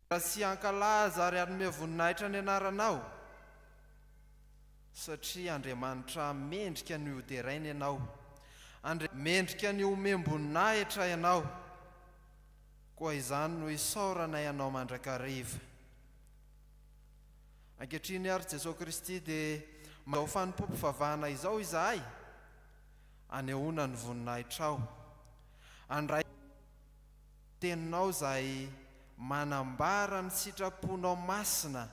Sy ankalaza ary anome voninahitra ny anaranao satria Andriamanitra mendrika ny hoderaina ianao, mendrika ny omem-boninahitra ianao, koa izany no isaorana ianao mandrakariva. Ankehitriny ary Jesosy Kristy dia manao fanompoam-pivavahana izao izahay, anehoana ny voninahitrao, andray teninao izay manambara ny sitraponao masina,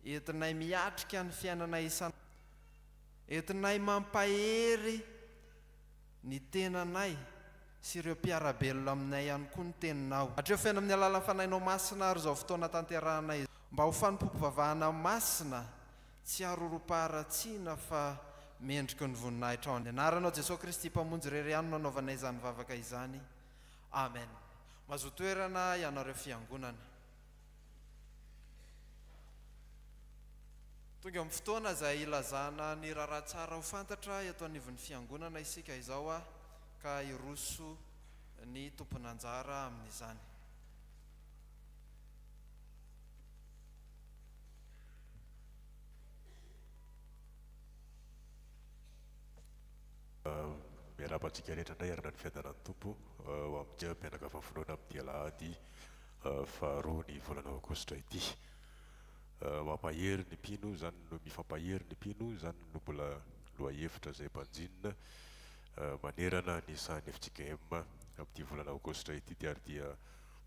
entinay miatrika ny fiainana isan'andro, entinay mampahery ny tenanay sy ireo mpiarabelona aminay ihany koa ny teninao. Hatreo amin'ny alalan'ny fanahinao masina ary izao fotoana tanterahana izy, mba ho fanompoam-pivavahana masina, tsy harorom-paharatsiana fa mendrika ny voninahitra ao. Ny anaranao Jesosy Kristy mpamonjy irery ihany no anaovanay izany vavaka izany. Amen. Mazoto toerana ianareo fiangonana. Tonga amin'ny fotoana izay ilazana ny raharaha tsara ho fantatra eto anivon'ny fiangonana isika izao ka iroso ny tompon'anjara amin'izany. Miarabantsika rehetra indray arina ny fiadanan'ny tompo ho amin'izay mpianakavy voaloana amin'ny alahady faharoa ny volana aogositra ity. Mampahery ny mpino zany no mifampahery ny mpino zany no mbola lohahevitra izay mpanjinina manerana ny sahan'ny FJKM amin'ity volana aogositra ity dia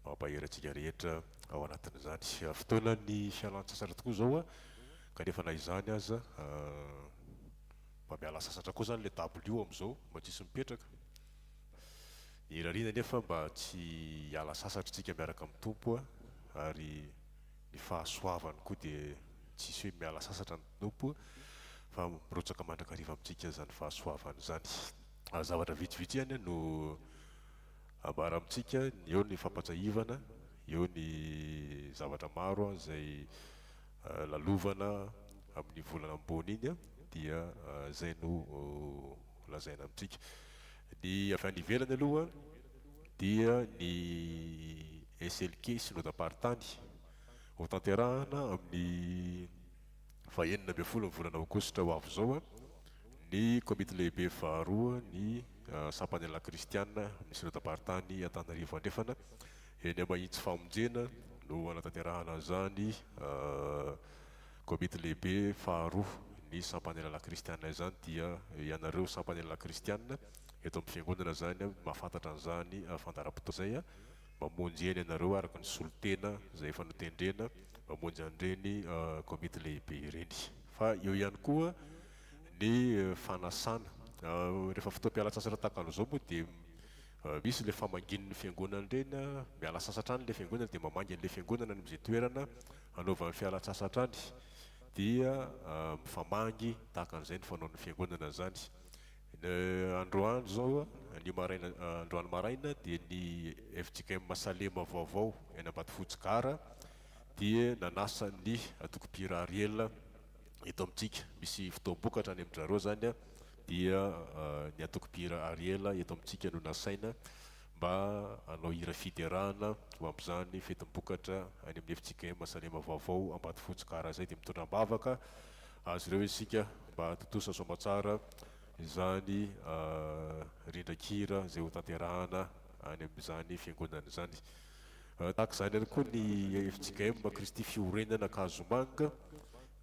mampahery antsika rehetra ao anatin'izany. Fotoana ny fialan-tsasatra tokoa zao kanefa na izany aza mba miala sasatra koa zany le tablo amin'izao mba tsisy mipetraka. Irariana nefa mba tsy hiala sasatra tsika miaraka amin'ny tompo ary ny fahasoavany koa dia tsisy hoe miala sasatra ny tompo fa mirotsaka mandrakariva amintsika zany fahasoavany zany. Zavatra vitsivitsy ihany no ambara amintsika, eo ny fampatsahivana, eo ny zavatra maro izay lalovana amin'ny volana ambony iny dia zay no lazaina amintsika. Ny avy any ivelany aloha dia ny SLK synodam-paritany ho tanterahana amin'ny fahaenina ambin'ny folo ny volana aogositra ho avy zao ny komity lehibe faharoa ny sampanela kristiana amin'ny synodam-paritany Antananarivo andrefana eny mahitsy famonjena no anatanterahana zany komity lehibe faharoa ny sampanela kristiana izany dia ianareo sampanela kristiana eto amin'ny fiangonana zany mahafantatra an'izany fandaharam-potoana zay mamonjy eny ianareo araka ny solotena izay efa notendrena mamonjy an'ireny komity lehibe ireny. Fa eo ihany koa ny fanasana rehefa fotoam-pialan-tsasatra tahaka an'izao moa dia misy le famangin'ny fiangonana ireny miala sasatra any le fiangonana dia mamangy an'le fiangonana amin'izay toerana anaovan'ny fialan-tsasatra any dia mifamangy tahaka an'izay ny fanaon'ny fiangonana zany. Androany zao ny maraina, androany maraina dia ny FJKM Masalema vaovao eny Ambatofotsy dia nanasa ny atokopira Ariel eto amintsika. Misy fotoam-bokatra any amin'ndrareo zany dia ny atokopira Ariel eto amintsika no nasaina mba hanao hira fiderahana ho amin'izany fetim-bokatra any amin'ny FJKM Masalema vaovao Ambatofotsy zay dia mitondra mbavaka azy ireo isika mba totosa soamatsara izany rindran-kira izay ho tanterahana any amin'izany fiangonana izany. Tahaka izany ihany koa ny FJKM Kristy Fiorenana Kazomanga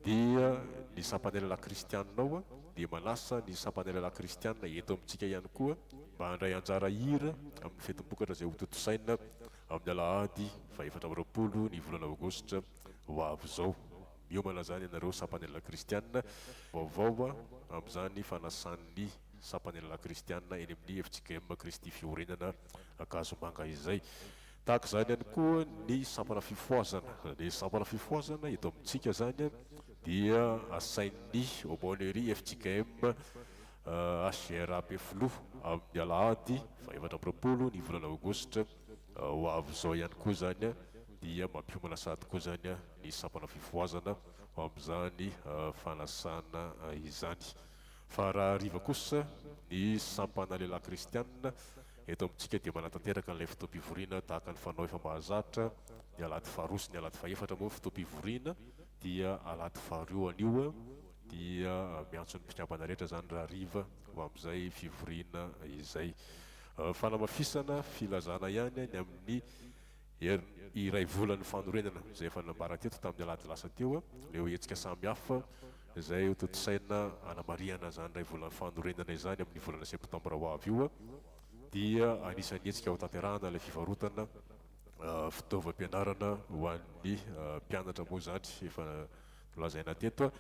dia ny sampanela kristianina dia manasa ny sampanela kristianina eto amintsika ihany koa mba handray anjara hira amin'ny fetim-bokatra izay ho totosaina amin'ny alahady faha-efatra amby roapolo ny volana aogositra ho avy zao. Miomana zany ianareo sampanela kristianina vaovao amin'izany fanasan'ny sampanela kristianina eny amin'ny FJKM Kristy Fiorenana Kazomanga izay. Tahaka izany ihany koa ny sampana fifoazana. Ny sampana fifoazana eto amintsika zany dia asain'ny aumônerie FJKM HGRAP Filoha amin'ny alahady faha-efatra amby roapolo ny volana aogositra ho avy zao ihany koa zany dia mampiomana sady koa zany ny sampana fifoazana ho amin'izany fanasana izany. Fa raha hariva kosa ny sampana lehilahy kristianina eto amintsika dia manatanteraka n'ilay fotoam-pivoriana tahaka ny fanao efa mahazatra ny alady faharoa sy ny alady fahaefatra moa fotoam-pivoriana, dia alady faharoa anio dia miantso ny mpikambana rehetra zany raha riva ho amin'izay fivoriana izay. Fanamafisana filazana ihany ny amin'ny iray volan'ny fanorenana izay efa nambara teto tamin'ny alady lasa teo, leo hetsika samihafa izay ho totosaina anamariana zany iray volan'ny fanorenana izany amin'ny volana septambra ho avy io, dia anisan'ny hetsika ho tanterahana ilay fivarotana fitaovam-pianarana ho an'ny mpianatra moa zany efa nolazaina teto.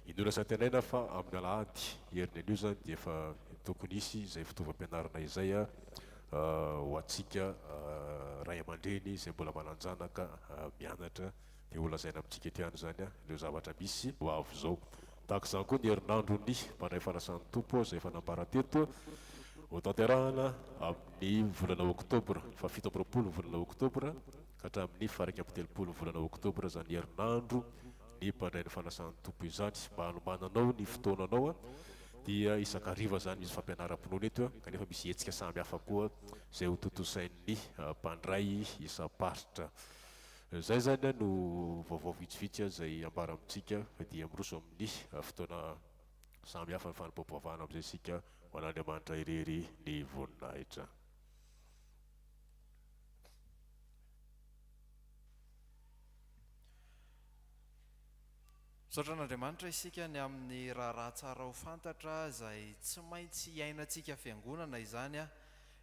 Indona santenaina fa amin'ny alahady heriny an'io zany dia efa tokony hisy izay fitaovam-pianarana izay ho antsika ray aman-dreny izay mbola mananjanaka mianatra, dia ho lazaina amintsika ety ihany zany ireo zavatra misy ho avy zao. Tahaka izany koa ny herinandrony mpandray fanasan'ny tompo izay efa nambara teto ho tanterahana amin'ny volana oktobra, fa 17 volana oktobra ka hatramin'ny faraika amby 30 volana oktobra zany herinandro ny mpandray ny fanasan'ny tompo izany. Mba hanomananao ny fotoananao dia isakariva zany misy fampianaram-pinoana eto, kanefa misy hetsika samy hafa koa izay ho totosain'ny mpandray isa-paritra. Zay zany no vaovao vitsivitsy izay ambara amintsika, dia miroso amin'ny fotoana samy hafa ny fanipopovavana amin'izay isika ho an'Andriamanitra irery ny voninahitra. Misaotra an'Andriamanitra isika ny amin'ny raha tsara ho fantatra izay tsy maintsy iainantsika fiangonana izany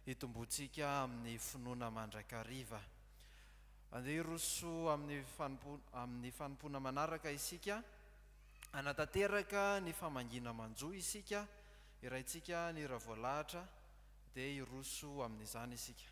hitomboantsika amin'ny finoana mandrakariva. Andeha hiroso amin'ny fanompoana manaraka isika, anatanteraka ny famangina manjo isika, iraintsika ny raha voalahatra dia hiroso amin'izany isika.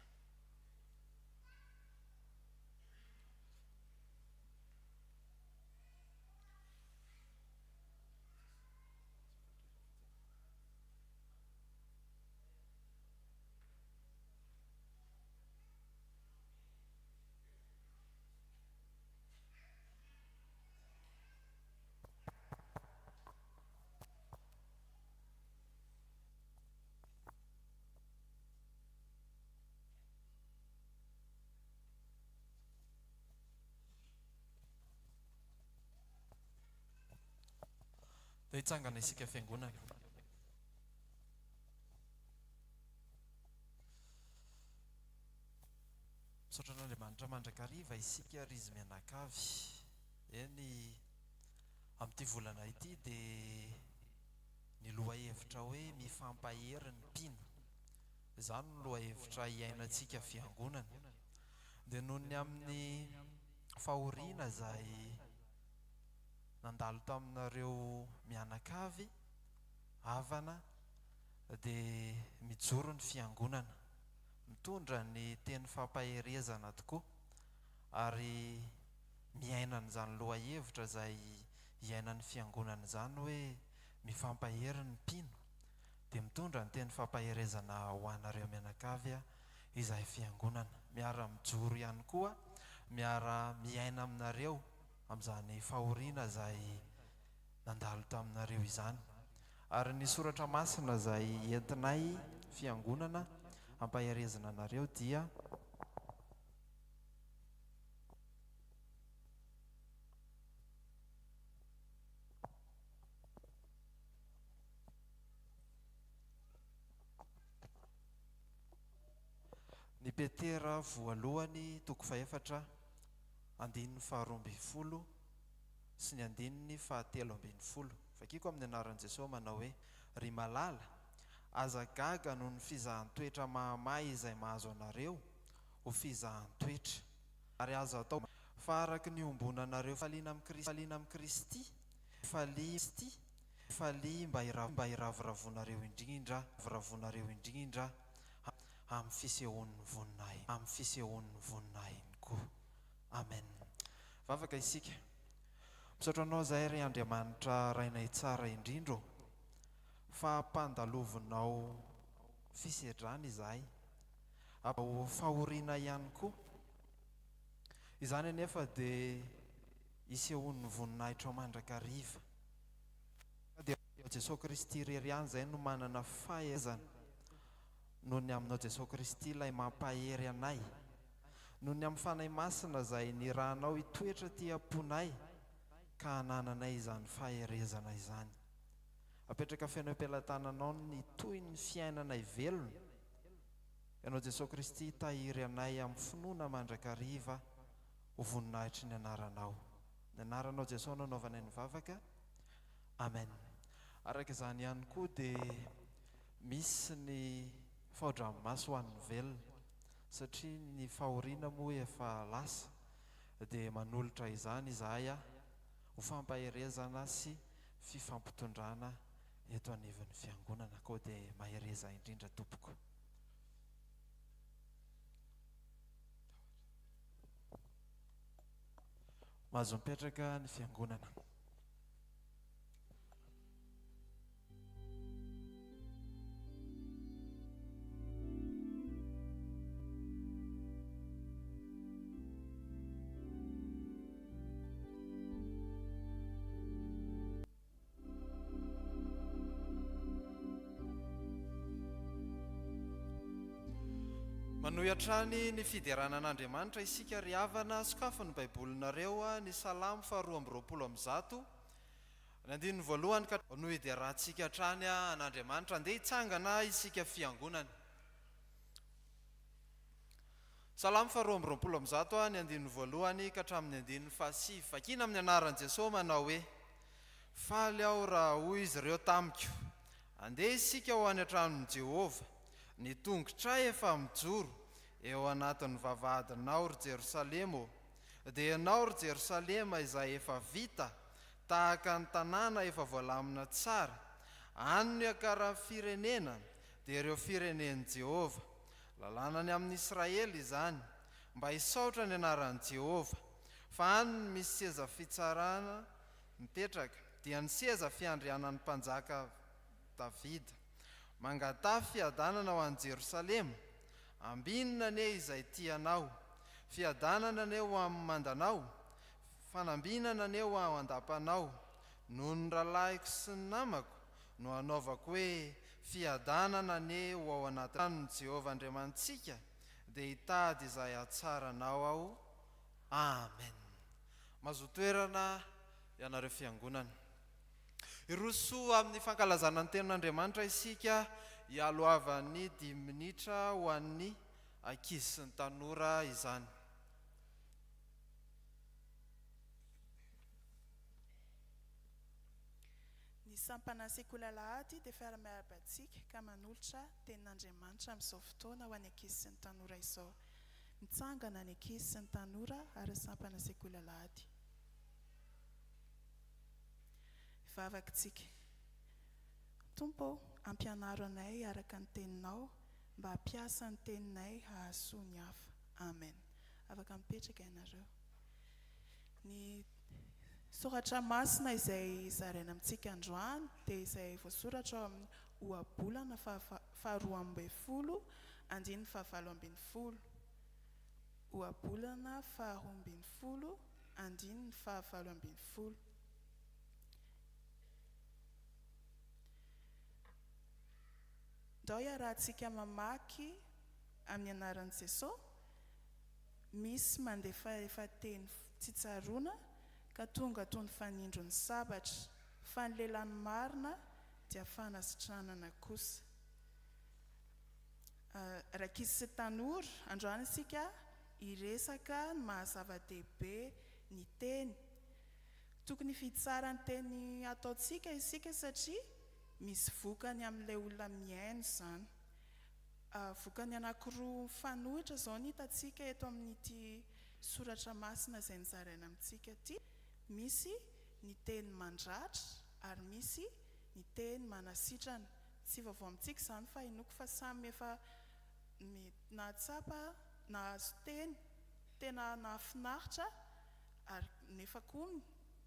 Dia hitsangana isika fiangonana. Misaotra an'Andriamanitra mandrakariva isika ry izy mianakavy. Eny amin'ity volana ity dia ny lohahevitra hoe mifampahery ny mpino, izany no lohahevitra iainantsika fiangonana. Dia noho ny amin'ny fahoriana izay nandalo taminareo mianakavy havana, dia mijoro ny fiangonana mitondra ny teny fampaherezana tokoa, ary miainana izany lohahevitra izay iainan'ny fiangonana izany hoe mifampahery ny mpino, dia mitondra ny teny fampaherezana ho anareo mianakavy izay fiangonana. Miara mijoro ihany koa, miara miaina aminareo amin'izany fahoriana izay nandalo taminareo izany. Ary ny soratra masina izay entinay fiangonana hampaherezana anareo dia ny Petera voalohany toko 4 andininy 12 sy ny andininy 13. Vakiko amin'ny anaran'i Jesosy manao hoe: ry malala, aza gaga noho ny fizahan-toetra mahamay izay mahazo anareo ho fizahan-toetra, ary aza atao fa araka ny ombonanareo faliana amin'ny Kristy, fali mba hiravoravoanareo indrindra amin'ny fisehoan'ny voninahiny koa. Amen. Vavaka isika. Misaotra anao izay ry Andriamanitra rainay tsara indrindro, fa hampandalovinao fisedrana izahay, ao fahoriana ihany koa. Izany anefa dia hisehoan'ny voninahitra mandrakariva. Dia Jesosy Kristy irery ihany izay no manana fahaizana, noho ny aminao Jesosy Kristy ilay mampahery anay, noho ny amin'ny fanahy masina izay nirahanao hitoetra ty amponay ka hanananay izany faherezana izany. Apetraka feno am-pelantananao ny toy ny fiainanay velona. Ianao Jesosy Kristy tahiry anay amin'ny finoana mandrakariva ho voninahitry ny anaranao. Ny anaranao Jesosy nanaovanay ny vavaka. Amen. Araka izany ihany koa dia misy ny fahodranomaso ho an'ny velona, satria ny fahoriana moa efa lasa dia manolotra izany izahay ho fampaherezana sy fifampitondrana eto anivon'ny fiangonana. Koa dia mahereza indrindra tompoko. Mahazo mipetraka ny fiangonana. Manohy hatrany ny fideranan'Andriamanitra isika ry havana sokafo ny baibolinareo ny Salamo 220 ny andininy voalohany ka no hiderahantsika hatrany an'Andriamanitra. Andeha hitsangana isika fiangonana. Salamo 220 ny andininy voalohany ka hatramin'ny andininy fahasivy. Vakina amin'ny anaran'i Jesosy manao hoe: faly aho raha hoy izy ireo tamiko, andeha isika ho any an-tranon'i Jehovah. Ny tongotray efa mijoro eo anatin'ny vavahadinao ry Jerosalema. Dia ianao ry Jerosalema izay efa vita, tahaka ny tanàna efa voalamina tsara. Any ny akaran'ny firenena dia ireo firenen'i Jehovah. Lalànany amin'ny Israely izany, mba hisaotra ny anaran'i Jehovah. Fa any ny misy seza fitsarana mipetraka dia ny seza fiandrianan'ny mpanjaka Davida. Mangatafy fiadanana ho an'i Jerosalema, ambinina anie izay tianao, fiadanana anie ho amin'ny mandanao, fanambinana anie ho an-dapanao. Noho ny rahalahyko sy ny namako no hanaovako hoe fiadanana anie ho ao anaty tranon'i Jehovah Andriamantsika, dia hitady izay hatsaranao aho. Amen. Mahazo toerana ianareo fiangonana. Iroso amin'ny fankalazana ny tenin'Andriamanitra isika hialohavan'ny 10 minitra ho an'ny ankizy sy ny tanora izany. Ny sampana sekoly alahady dia fiara-miarabantsika ka manolotra tenin'Andriamanitra amin'izao fotoana ho an'ny ankizy sy ny tanora izao. Mitsangana ny ankizy sy ny tanora ary sampana sekoly alahady. Vavakintsika. Tompo, ampianaro anay araka ny teninao, mba hampiasa ny teninay hahasoa ny hafa. Amen. Afaka mipetraka ianareo. Ny soratra masina izay zaraina amintsika androany dia izay voasoratra ao amin'ny ohabolana 12 andininy 17. Ohabolana 12 andininy 17. Ndao iarahantsika mamaky amin'ny anaran'i Jesosy. Misy mandefa efa teny tsy tsaroana ka tonga toy ny fanindro ny sabatra, fa ny lehilahy marina dia fanasitranana kosa. Rankizy sy tanora, androany isika hiresaka ny mahazava-dehibe ny teny. Tokony fitsara ny teny ataontsika isika satria misy vokany amin'ilay olona miaino izany. Vokany anankiroa fanohitra izao ny hitantsika eto amin'ity soratra masina izay nizaraina amintsika ity. Misy ny teny mandratra ary misy ny teny manasitrana. Tsy vaovao amintsika izany fa inoko fa samy efa nahatsapa, nahazo teny, tena nahafinaritra ary nefa koa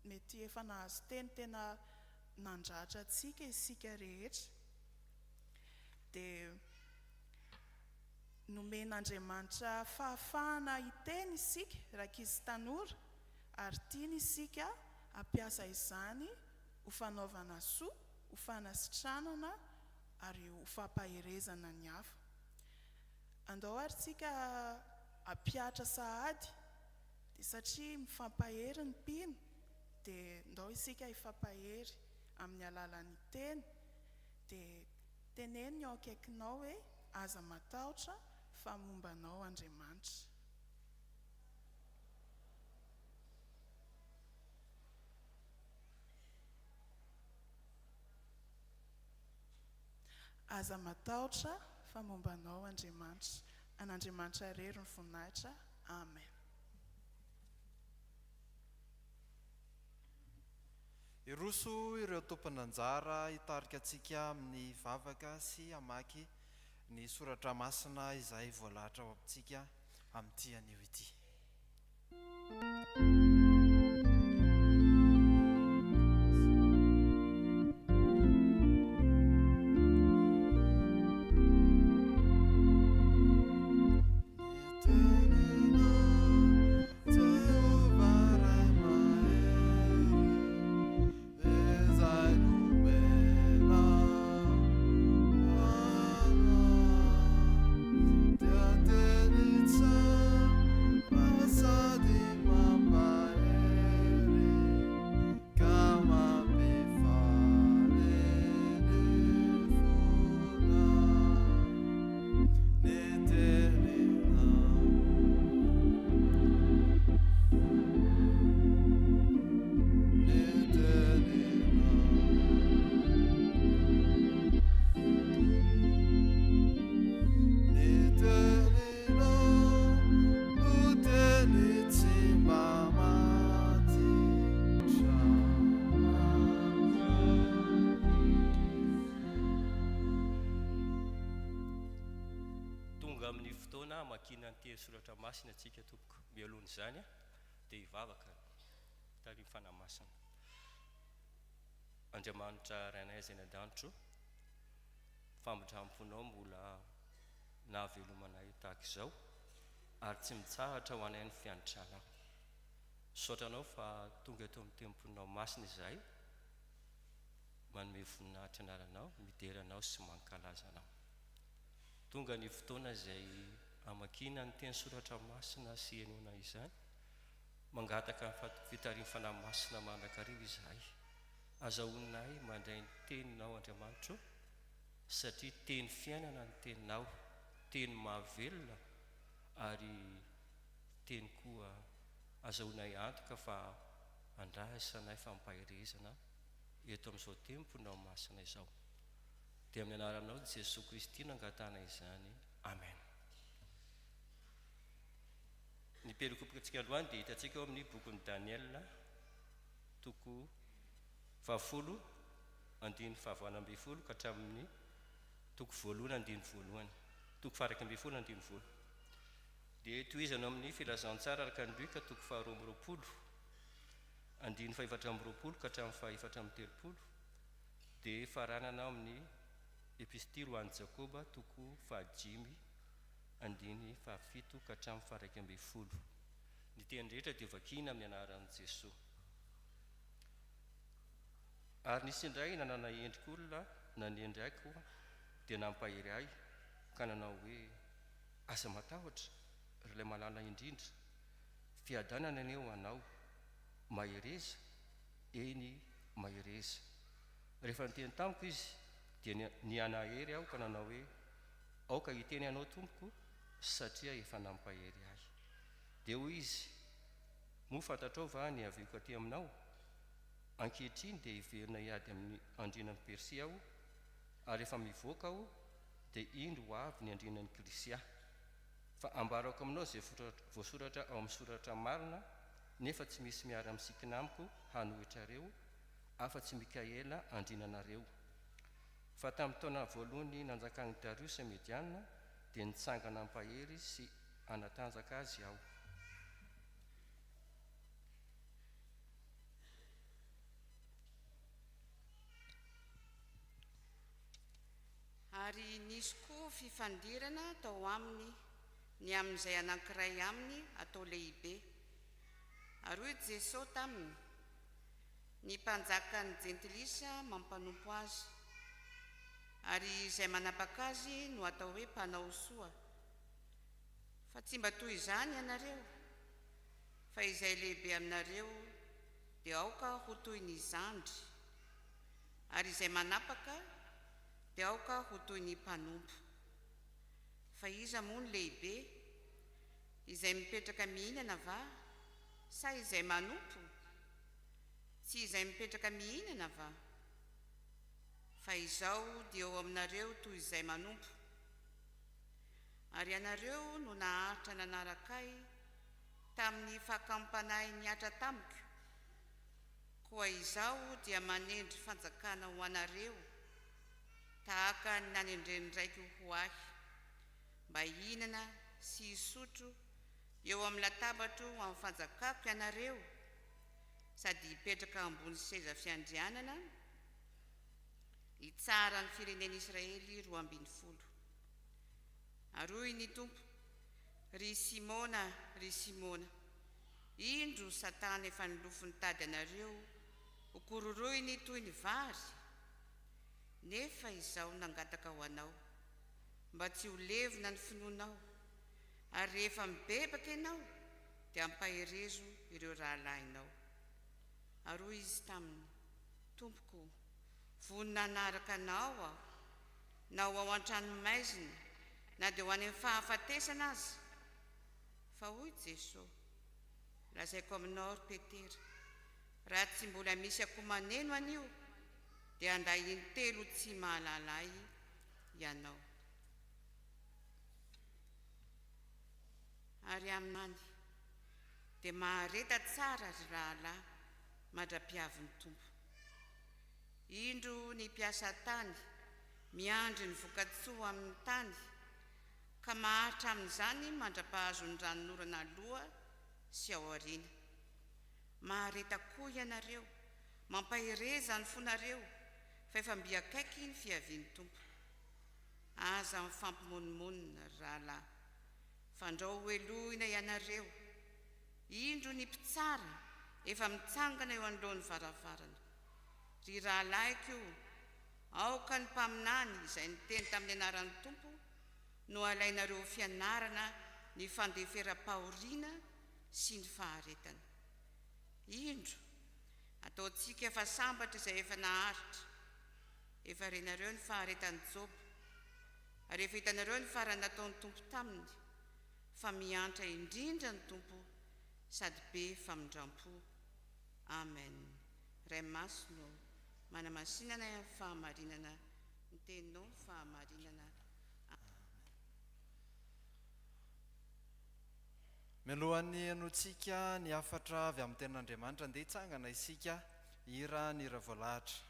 mety efa nahazo teny tena nandratra antsika isika rehetra. Dia nomen'Andriamanitra fahafahana hiteny isika rankizy tanora ary tiany isika hampiasa izany ho fanaovana soa, ho fanasitranana ary ho fampaherezana ny hafa. Andao ary tsika apiatra sahady, dia satria mifampahery ny mpino, dia ndao isika hifampahery amin'ny alalan'ny teny, dia teneny ao akaikinao hoe aza matahotra fa mombanao Andriamanitra. Aza matahotra fa mombanao Andriamanitra. An'Andriamanitra rery ny voninahitra. Amen. Iroso ireo tompon'anjara hitarika antsika amin'ny vavaka sy hamaky ny soratra masina izay voalahatra ao amintsika amin'ity anio ity. Amin'ny fotoana makina ny teny soratra masina antsika tompoko mialohan' izany dia hivavaka tary ny fanamasina. Andriamanitra rainay izay an-danitro, famindramponao mbola nahavelomanay tahaka izao ary tsy mitsahatra ho anay ny fianitranao. Saotranao fa tonga eto amin'ny temponao masina izahay, manome voninahitra anaranao, mideranao sy mankalazanao. Tonga ny fotoana izay amakina ny teny soratra masina sy henoana izany, mangataka fitariany fanahy masina mandrakariva izahay. Azahoanay mandray ny teninao Andriamanitra, satria teny fiainana ny teninao, teny mahavelona ary teny koa azahoanay antoka fa andraisanay fampahirezana eto amin'izao temponao masina izao. Dia amin'ny anaranao Jesosy Kristy nangatana izany. Amen. Ny perikopika androany dia hitantsika ao amin'ny bokin'ny Daniel, toko 10 andiny 12 ka hatramin'ny toko 1 andiny 1, toko 12 andiny 1. Dia tohizana amin'ny filazantsara araka ny Luka toko 12 andiny 4 ka hatramin'ny 430. Dia faranana amin'ny epistily ho an'i Jakoba toko 5 andiny 7 ka hatramin'ny 1. Ny teny rehetra dia vakina amin'ny anaran'i Jesosy. Ary nisy indray nanana endrik'olona na ny endraiko dia nampahery ahy ka nanao hoe asa matahotra ry ilay malala indrindra, fiadanana aneo anao, mahereza, eny mahereza. Rehefa niteny tamiko izy dia nianahery aho ka nanao hoe aoka hiteny anao tompoko satria efa nampahery ahy. Dia hoy izy, moa fantatrao va ny aviko aty aminao? Ankehitriny dia hiverina hiady amin'ny andrinan'ny Persia aho, ary efa mivoaka aho dia indro ho avy ny andrinan'ny Krisia. Fa ambarako aminao izay voasoratra ao amin'ny soratra marina, nefa tsy misy miara-misikina amiko hanohitrareo, afa-tsy Mikaela andrinanareo. Fa tamin'ny taona voalohany nanjakan'i Darius Mediana dia nitsangana ampahery sy anatanjaka azy aho. Ary nisy koa fifandirana tao aminy, ny amin'izay anankiray aminy atao lehibe. Ary hoy Jesosy taminy, ny mpanjakan'ny jentilisa mampanompo azy, ary izay manapaka azy no atao hoe mpanao soa. fa tsy mba toy izany ianareo, fa izay lehibe aminareo dia aoka ho toy ny zandry, ary izay manapaka dia aoka ho toy ny mpanompo. Fa iza moa ny lehibe, izay mipetraka mihinana va sa izay manompo? Tsy izay mipetraka mihinana va? Fa izao dia eo aminareo toy izay manompo. Ary ianareo no naharitra nanarakay tamin'ny fakampanay niatra tamiko, koa izao dia manendry fanjakana ho anareo tahaka ny nanendren'ndraiky ho ahy, mba hihinana sy hisotro eo amin'ny latabatro amin'ny fanjakako ianareo, sady hipetraka ambony seza fiandrianana hitsara ny firenena Israely 12. Aroy ny Tompo, ry Simona, indro Satana efa nilofony tady anareo ho kororoiny toy ny vary, nefa izao nangataka ho anao mba tsy ho levona ny finoanao, ary rehefa mibebaka ianao dia ampaherezo ireo rahalahinao. Aroy izy taminy, Tompoko, vonona nanaraka anao aho, na ho ao an-tranomaizina na dia ho any amin'ny fahafatesana aza. Fa hoy Jesosy, lazaiko aminao ry Petera, raha tsy mbola misy akoho maneno anio dia andray intelo tsy mahalalay ianao. Ary aminany dia mahareta tsara ry rahalahy mandra-piavin'ny Tompo. Indro ny mpiasa tany miandry ny vokatsoa amin'ny tany, ka maharitra amin'izany mandra-pahazo ny ranonorana aloha sy ao aoriana. Mahareta koa ianareo, mampahereza ny fonareo, fa efa mbiakaiky ny fiavian'ny Tompo. Aza mifampimonimonna ry rahalahy, fandrao hoelohina ianareo. Indro ny mpitsara efa mitsangana eo anoloan'ny varavarana. Ry rahalahyko, aoka ny mpaminany izay niteny tamin'ny anaran'ny Tompo no alainareo fianarana ny fandefera-pahoriana sy ny faharetana. Indro ataontsika efa sambatra izay efa naharitra, efa renareo ny faharetan'ny Job, ary efa hitanareo ny farany nataon'ny Tompo taminy, fa miantra indrindra ny Tompo sady be famindram-po. Amen. Ray Masino manamasinana fahamarinana, ny teninao ny fahamarinana. Mialohan'ny anotsika ny afatra avy amin'ny tenin'Andriamanitra, andeha hitsangana isika hira ny hira voalahatra.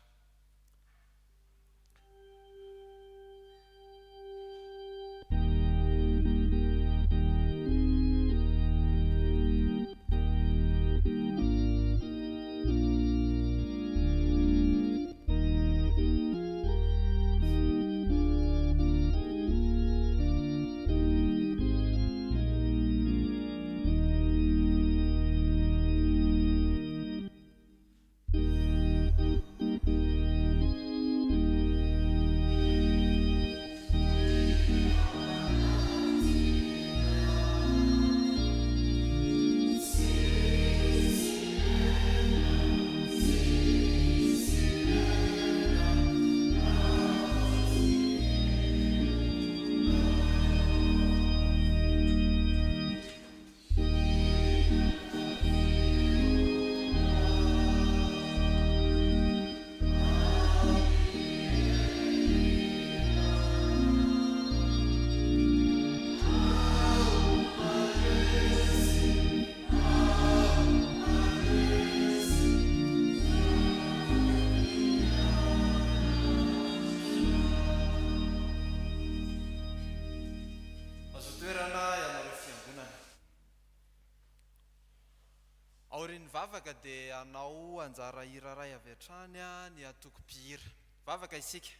Aorian'ny vavaka dia anao anjara hira ray avy hatrany ny atoko-pihira. Vavaka isika.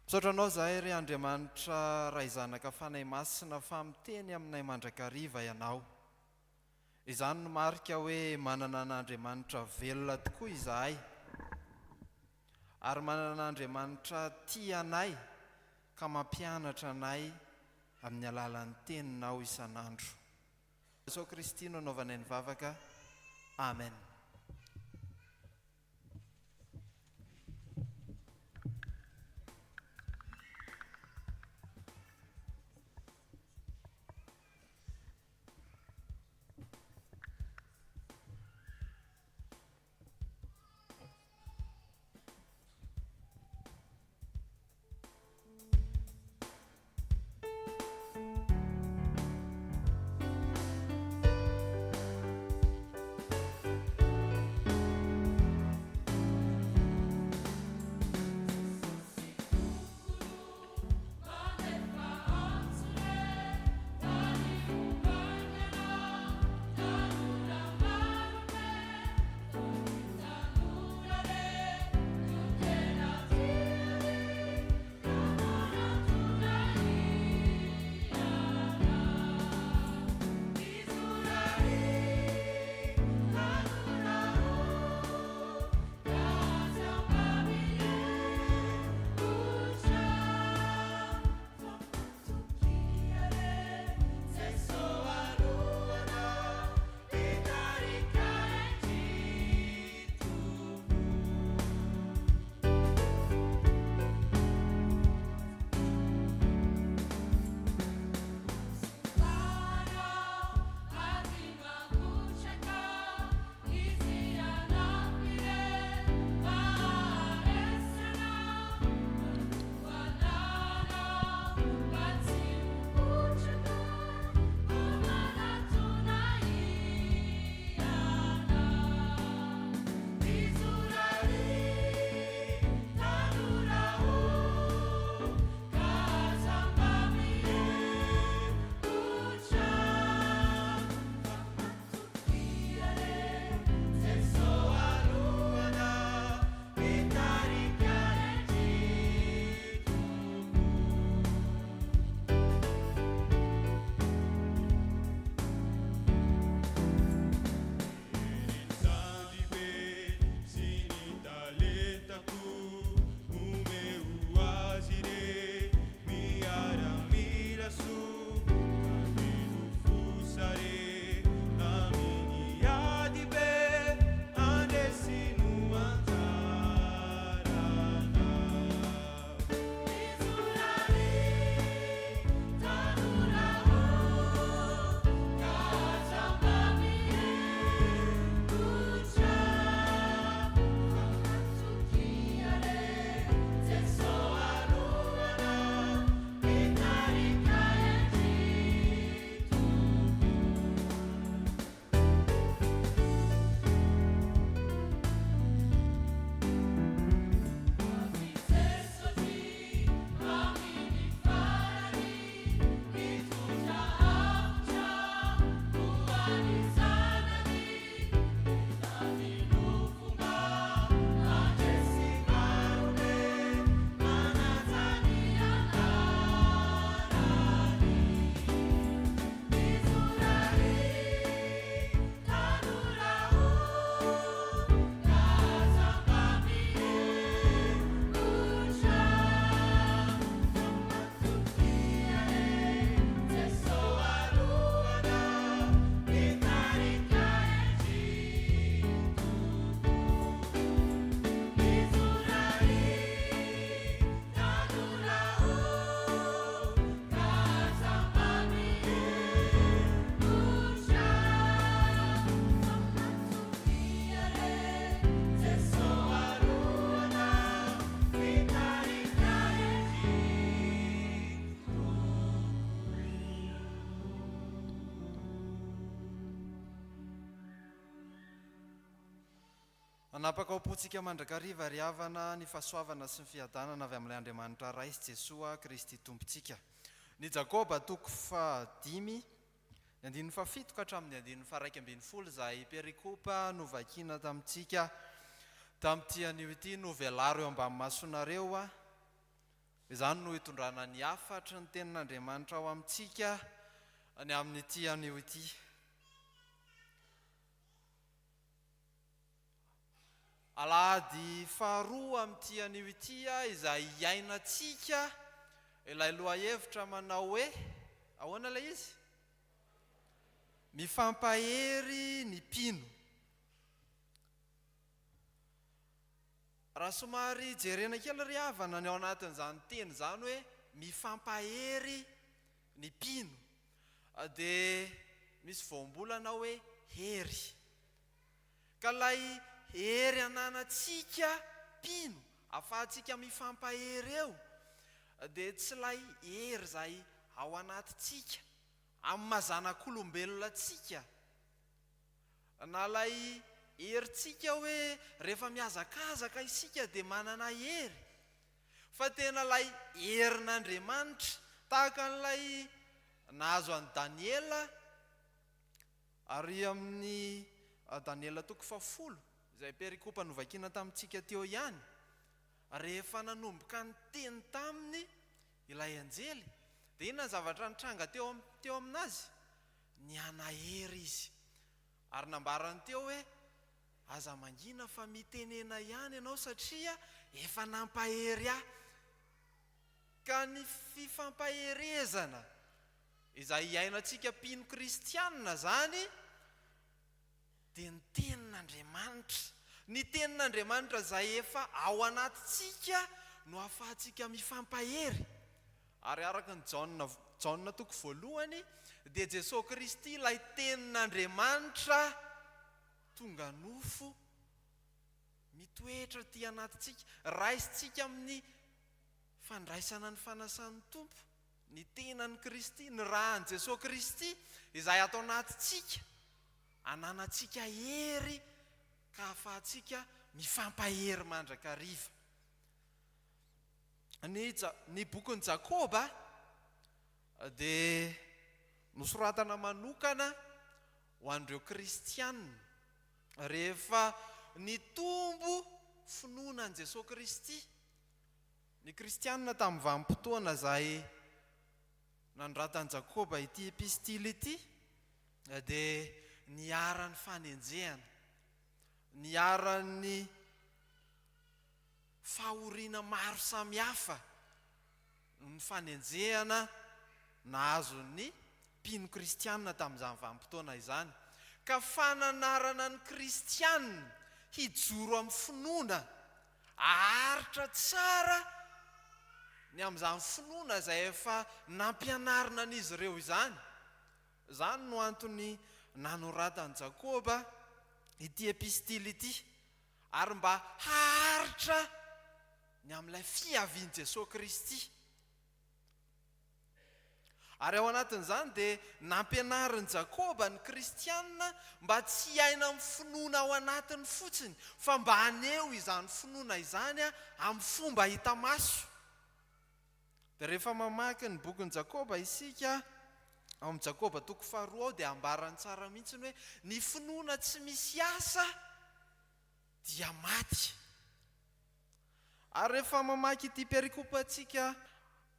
Misaotra anao zahay ry Andriamanitra ray zanaka fanahy masina fa miteny aminay mandrakariva ianao. Izany no marika hoe manana n'Andriamanitra velona tokoa izahay. Ary manana n'Andriamanitra tia anay ka mampianatra anay amin'ny alalan'ny teninao isan'andro. Jesosy Kristy no anaovana ny vavaka. Amen. Anapakaopotsika mandrakariva ry havana ny fahasoavana sy ny fiadanana avy amin'ilay Andriamanitra ray sy Jesosy Kristy tompontsika. Ny Jakoba 5:5, ny 1:7 ka hatramin'ny 1:11 izay perikopa no vakiana tamintsika tamin'ity anio ity no velaro eo ambany masonareo a. Izany no hitondrana ny afatry ny tenin'Andriamanitra ao amintsika ny amin'ity anio ity. Alahady faharoa amin'ity anio ity izay iainantsika ilay lohahevitra manao hoe ahoana ilay izy? Mifampahery ny mpino. Raha somary jerena kely ry havana ny ao anatin'izany teny izany hoe mifampahery ny mpino, dia misy voambolana hoe hery. Ka ilay hery ananantsika mpino ahafahantsika mifampahery eo, dia tsy ilay hery izay ao anatintsika amin'ny mazanak'olombelona tsika, na ilay herintsika hoe rehefa mihazakazaka isika dia manana hery, fa tena ilay herin'Andriamanitra tahaka n'ilay nahazo an'i Daniela, ary amin'ny Daniela 10 izay perikopa novakiana tamintsika teo ihany, rehefa nanomboka ny teny taminy ilay anjely, dia inona ny zavatra nitranga teo aminazy? Ny anahery izy, ary nambarany teo hoe aza mangina fa mitenena ihany ianao satria efa nampahery ahy. Ka ny fifampaherezana izay iainantsika mpino kristianina zany dia ny tenin'Andriamanitra. Ny tenin'Andriamanitra izay efa ao anatintsika no ahafahantsika mifampahery. Ary araka ny Jaona 1 dia Jesosy Kristy ilay tenin'Andriamanitra tonga nofo mitoetra ty anatintsika, raisintsika amin'ny fandraisana ny fanasan'ny tompo, ny tenan'ny Kristy, ny rahan'i Jesosy Kristy izay atao anatintsika, ananantsika hery ka ahafahantsika mifampahery mandrakariva. Ny bokin'i Jakoba dia nosoratana manokana ho an'ireo kristianina rehefa nitombo finoanan'i Jesosy Kristy. Ny kristianina tamin'ny vanim-potoana izay nanoratan'i Jakoba ity epistily ity dia niara-ny fanenjehana, niara-ny fahoriana maro samihafa, ny fanenjehana nahazon'ny mpino kristianina tamin'izany vanim-potoana izany. Ka fananarana ny kristianina hijoro amin'ny finoana, aharitra tsara ny amin'izany finoana izay efa nampianarina an'izy ireo izany. Izany no antony nanoratany Jakoba ity epistily ity, ary mba haharitra ny amin'ilay fiavian'i Jesosy Kristy. Ary ao anatin'izany dia nampianarin'i Jakoba ny kristianina mba tsy hiaina amin'ny finoana ao anatiny fotsiny, fa mba haneho izany finoana izany amin'ny fomba hita maso. Dia rehefa mamaky ny bokin'i Jakoba isika, ao amin'ny Jakoba 2 ao dia ambarany tsara mihitsy hoe ny finoana tsy misy asa dia maty. Ary rehefa mamaky ity perikopantsika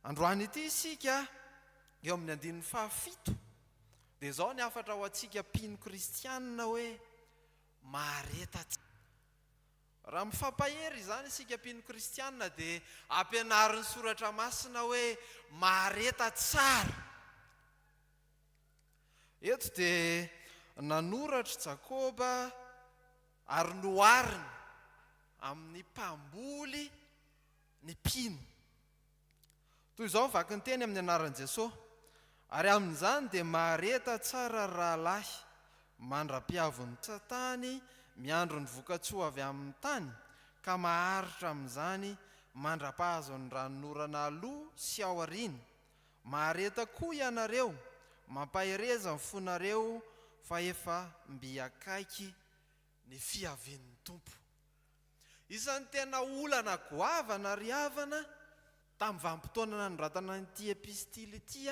androany ity isika, eo amin'ny 7 dia izao ny afatra ho antsika mpino kristianina hoe mahareta. Raha mifampahery izany isika mpino kristianina dia ampianarin'ny soratra masina hoe mahareta tsara. Eto dia nanoratra Jakoba ary nohariny amin'ny mpamboly ny mpino. Toy izao vaky ny teny amin'ny anaran'i Jesosy: ary amin'izany dia mahareta tsara rahalahy mandra-piavon'ny Satany miandro ny vokatsoa avy amin'ny tany, ka maharitra amin'izany mandra-pahazo ny ranonorana aloha sy ao aoriana. Mahareta koa ianareo mampahereza ny fonareo fa efa mbiakaiky ny fiavian'ny tompo. Isan'ny tena olana goavana ry havana tamin'ny vanim-potoana nanoratana ity epistily ity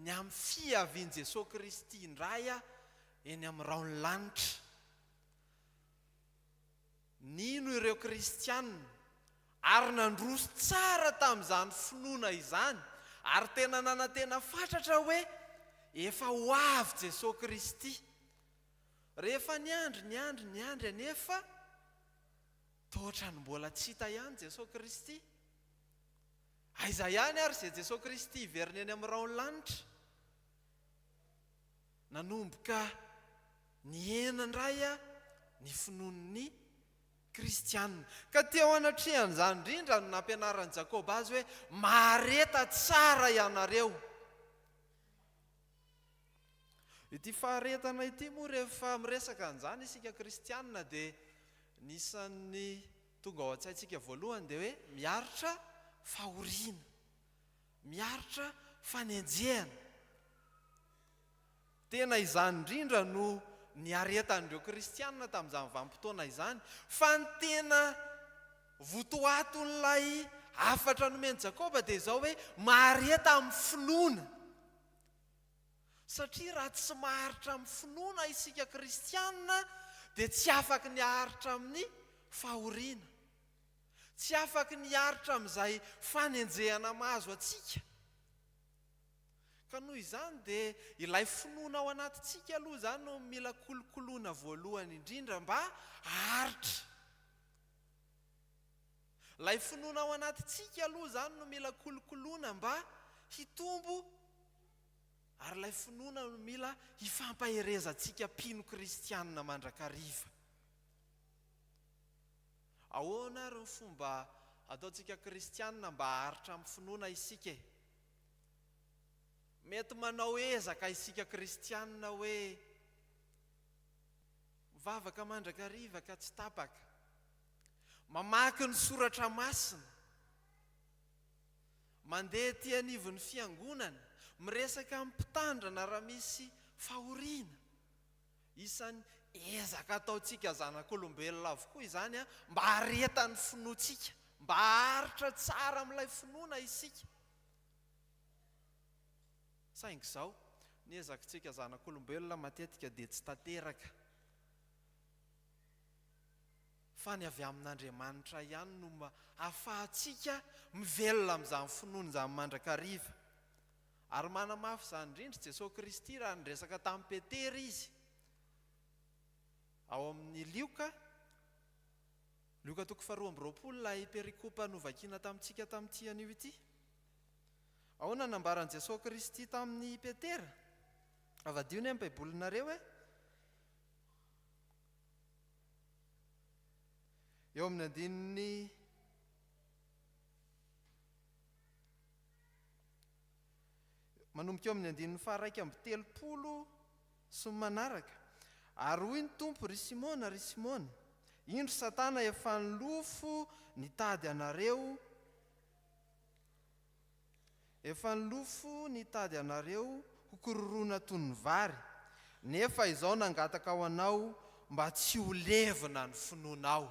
ny amin'ny fiavian'i Jesosy Kristy indray eny amin'ny raony lanitra. Nino ireo kristianina ary nandroso tsara tamin'izany finoana izany, ary tena nanantena fatratra hoe efa ho avy Jesosy Kristy. Rehefa niandry anefa totra ny mbola tsy hita ihany Jesosy Kristy. Aiza ihany ary izay Jesosy Kristy hiverina eny amin'ny raony lanitra? nanomboka ny enandray ny finoan'ny kristianina. Ka teo anatrehan'izany indrindra no nampianaran'i Jakoba azy hoe mareta tsara ianareo. Ity faharetana ity moa rehefa miresaka an'izany isika kristianina dia nisan'ny tonga ao an-tsaintsika voalohany dia hoe miaritra fahoriana, miaritra fanenjehana. Tena izany indrindra no niaretan'ireo kristianina tamin'izany vanim-potoana izany, fa ny tena votoaton'ilay afatra nomeny Jakoba dia izao hoe mareta amin'ny finoana. Satria raha tsy maharitra amin'ny finoana isika kristianina dia tsy afaka niaritra amin'ny fahoriana, tsy afaka niaritra amin'izay fanenjehana mahazo atsika. Ka noho izany dia ilay finoana ao anatintsika aloha izany no mila kolokoloana voalohany indrindra mba haritra. Ilay finoana ao anatintsika aloha izany no mila kolokoloana mba hitombo, ary ilay finoana no mila hifampaherezantsika mpino kristianina mandrakariva. Ahoana ary ny fomba ataontsika kristianina mba haharitra amin'ny finoana isika? Mety manao ezaka isika kristianina hoe mivavaka mandrakariva ka tsy tapaka, mamaky ny soratra masina, mandeha ety anivon'ny fiangonana, miresaka amin'ny mpitandrana raha misy fahoriana. Isan'ny ezaka ataontsika zanak'olombelona avokoa izany mba haretan'ny finoantsika, mba haharitra tsara amin'ilay finoana isika. Saingy izao ny ezakantsika zanak'olombelona matetika dia tsy tanteraka, fa ny avy amin'Andriamanitra ihany no ahafahantsika mivelona amin'izany finoana izany mandrakariva. Ary manamafy izany indrindra Jesosy Kristy raha niresaka tamin'i Petera izy ao amin'ny Lioka 12:20 ilay perikopa novakiana tamintsika tamin'ity anio ity. Ahoana nambaran'i Jesosy Kristy tamin'ny Petera? Avadiony amin'ny baibolinareo eo amin'ny andininy manomboka eo amin'ny andininy faha 1:30 sy manaraka. Ary hoy ny tompo, ry Simona, indro Satana efa nilofo nitady anareo, ho kororona toy ny vary, nefa izao nangataka ao anao mba tsy ho levina ny finoanao.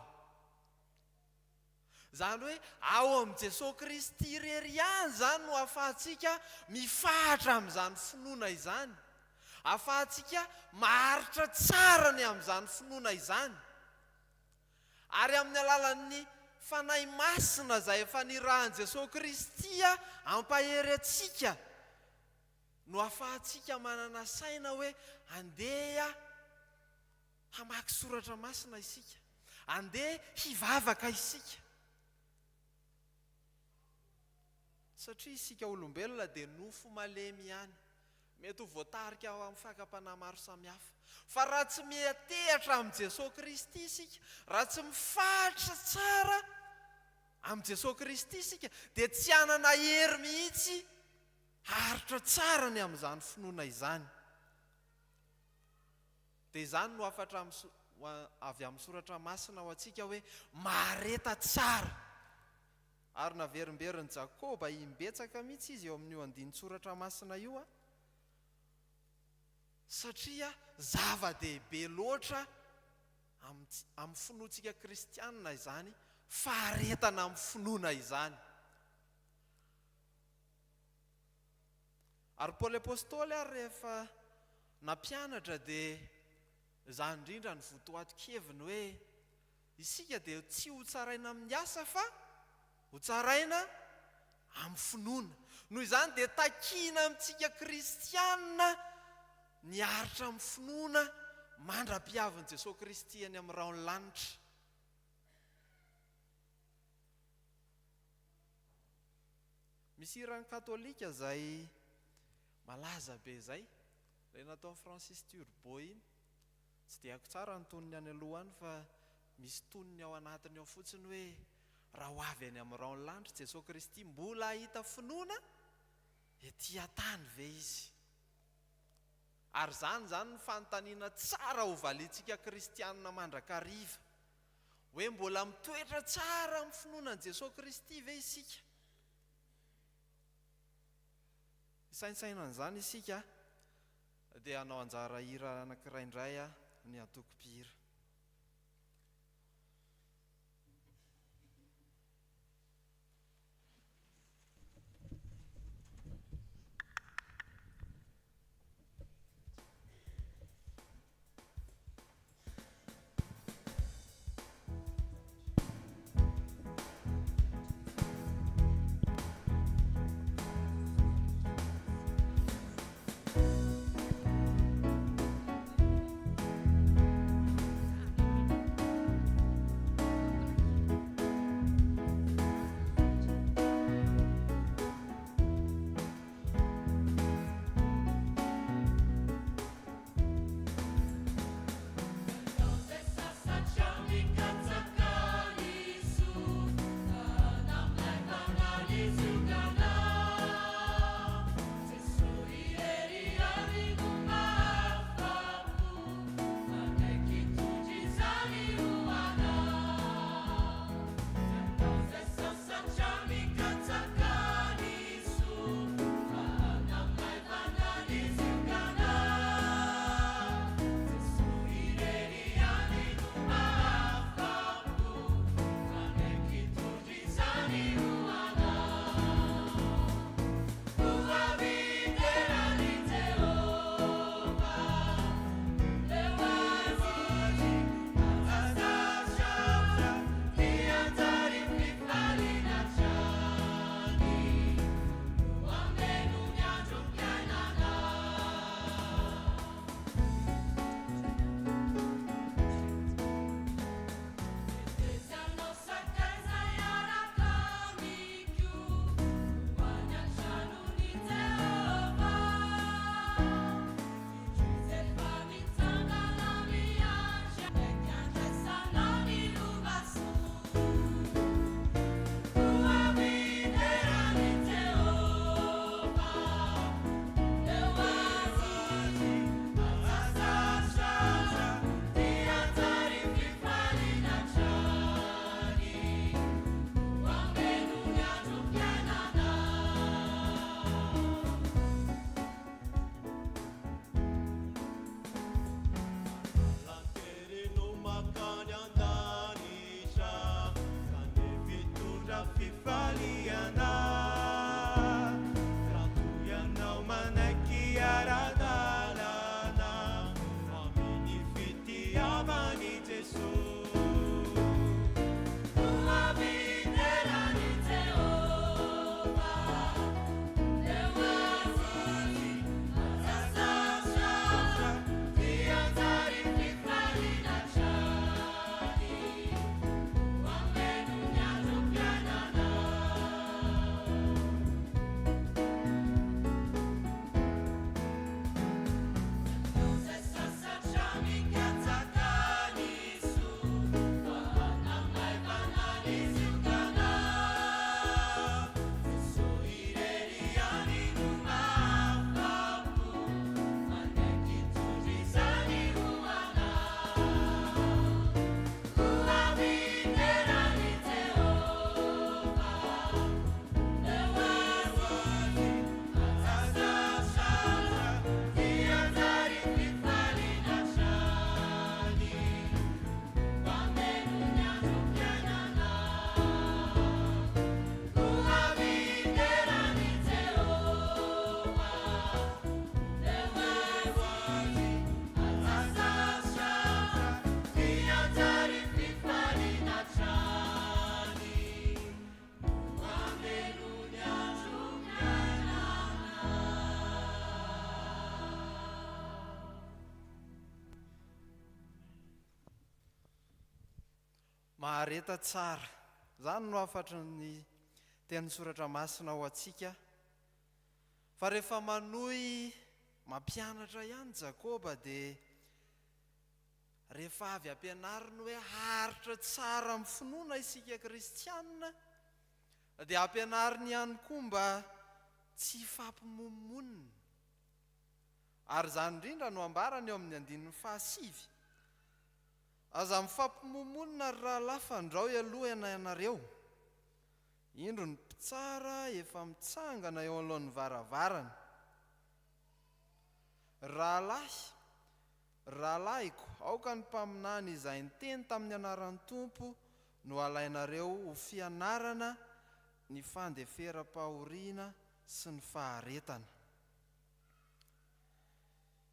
Izany hoe ao amin'i Jesosy Kristy irery ihany izany no ahafahantsika mifahatra amin'izany finoana izany, ahafahantsika maharitra tsara ny amin'izany finoana izany. Ary amin'ny alalan'ny fanahy masina izay efa nirahan'i Jesosy Kristy ampahery atsika no ahafahantsika manana saina hoe andeha hamaky soratra masina isika, andeha hivavaka isika. Satria isika olombelona dia nofo malemy ihany, mety ho voatarika ao amin'ny fakapanahy maro samihafa. Fa raha tsy mihetehatra amin'i Jesosy Kristy isika, raha tsy mifahatra tsara amin'i Jesosy Kristy isika, dia tsy hanana hery mihitsy haharitra tsara ny amin'izany finoana izany. Dia izany no afatra avy amin'ny soratra masina ho antsika hoe mareta tsara. Ary naverimberiny Jakoba imbetsaka mihitsy izy eo amin'io andiny soratra masina io, satria zava-dehibe loatra amin'ny finoantsika kristianina izany, faharetana amin'ny finoana izany. Ary Paoly apôstôly ary rehefa nampianatra dia izany indrindra ny votoato-keviny hoe isika dia tsy ho tsaraina amin'ny asa fa ho tsaraina amin'ny finoana. Noho izany dia takiana amintsika kristianina niaritra amin'ny finoana mandra-piavin'i Jesosy Kristy any amin'ny raony lanitra. Misy irany katolika izay malaza be izay ilay natao Francis Turbo iny tsy dia haiko tsara ny tonony any alohany fa misy tonony ao anatiny ao fotsiny hoe raha ho avy any amin'ny raon'ny lanitra Jesosy Kristy mbola ahita finoana ety an-tany ve izy. Ary zany ny fanontaniana tsara ho valintsika kristianina mandrakariva hoe mbola mitoetra tsara amin'ny finoanan'i Jesosy Kristy ve isika. Saintsainan'izany isika dia hanao anjara hira anankiray indray ny atoko-pihira. Mahareta tsara, zany no afatry ny tenin'ny soratra masina ho atsika fa rehefa manohy mampianatra ihany Jakoba dia rehefa avy ampianariny hoe haritra tsara amin'ny finoana isika kristianina dia ampianariny ihany koa mba tsy fampimomonina. Ary izany indrindra no ambarany eo amin'ny 5:9. Aza mifampimomonina ry rahalahy fandrao aloha ianareo. Indro ny mpitsara efa mitsangana eo alohan'ny varavarana. Rahalahiko, aoka ny mpaminany izay niteny tamin'ny anaran'ny Tompo no alainareo ho fianarana ny fandeferam-pahoriana sy ny faharetana.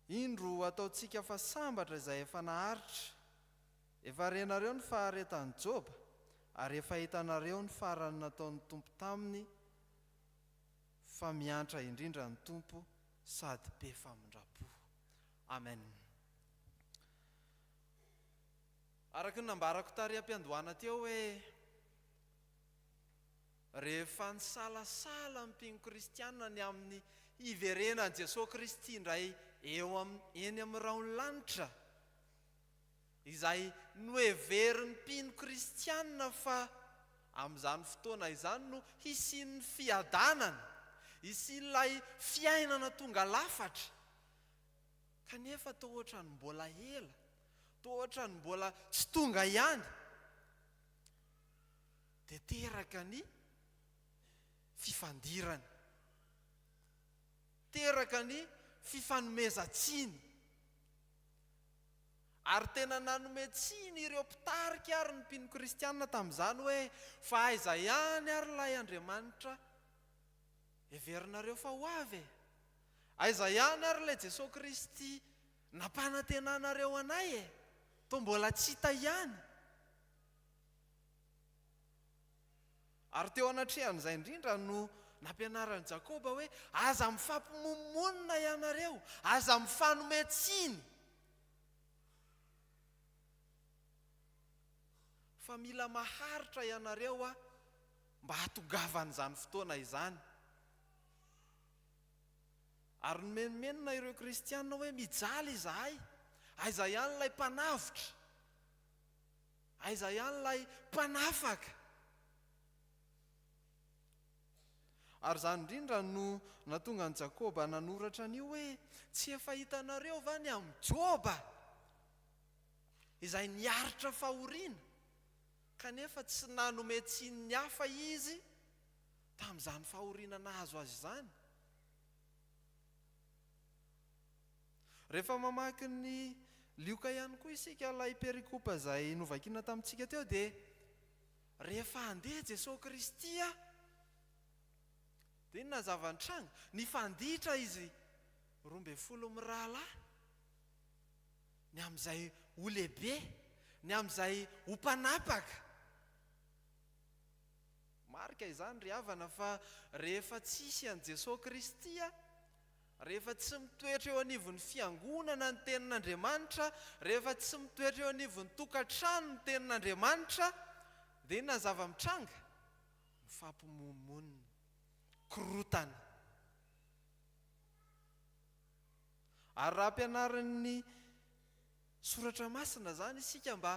Indro ataontsika fa sambatra izay efa naharitra. Efa renareo ny faharetan'i Joba ary efa hitanareo ny farany nataon'ny Tompo taminy, fa miantra indrindra ny Tompo sady be famindrapo. Amen. Araka ny nambarako tariam-piandohana teo hoe rehefa nisalasala ny mpino kristianina ny amin'ny iverenan'i Jesosy Kristy indray eny amin'ny raon'ny lanitra, izay noheverin'ny mpino kristianina fa amin'izany fotoana izany no hisian'ny fiadanana, hisian'ilay fiainana tonga lafatra. Kanefa toa ohatrany mbola ela, toa ohatrany mbola tsy tonga ihany, dia teraka ny fifandirana, teraka ny fifanomezan-tsiny. Ary tena nanometsiny ireo mpitarika ary ny mpino kristianina tamin'izany hoe fa aiza ihany ary ilay Andriamanitra heverinareo fa ho avy e. Aiza ihany ary ilay Jesosy Kristy nampanantenanareo anay e, toa mbola tsy hita ihany. Ary teo anatrehan'izay indrindra no nampianaran'i Jakoba hoe aza mifampimomonina ianareo, aza mifanometsiny, fa mila maharitra ianareo mba hatogavan'izany fotoana izany. Ary nomenomenina ireo kristianina hoe mijaly izahay, aiza ihany ilay mpanavotra, aiza ihany ilay mpanafaka. Ary izany indrindra no natonga an'i Jakoba nanoratra an'io hoe tsy efa hitanareo va ny amin'ny Joba izay niaritra fahoriana, kanefa tsy nanometsiny ny hafa izy tamin'izany fahoriana nahazo azy izany. Rehefa mamaky ny lioka ihany koa isika ilay perikopa izay novakiana tamintsika teo dia rehefa handeha Jesosy Kristy dia inona zava-nitranga? Nifanditra izy 12 mirahalahy, ny amin'izay ho lehibe, ny amin'izay ho mpanapaka. Marika izany ry havana fa rehefa tsisy an'i Jesosy Kristy, rehefa tsy mitoetra eo anivon'ny fiangonana ny tenin'Andriamanitra, rehefa tsy mitoetra eo anivon'ny tokantrano ny tenin'Andriamanitra, dia inona zava-mitranga? Mifampimomonina, korotana. Ary raha ampianarin'ny soratra masina izany isika mba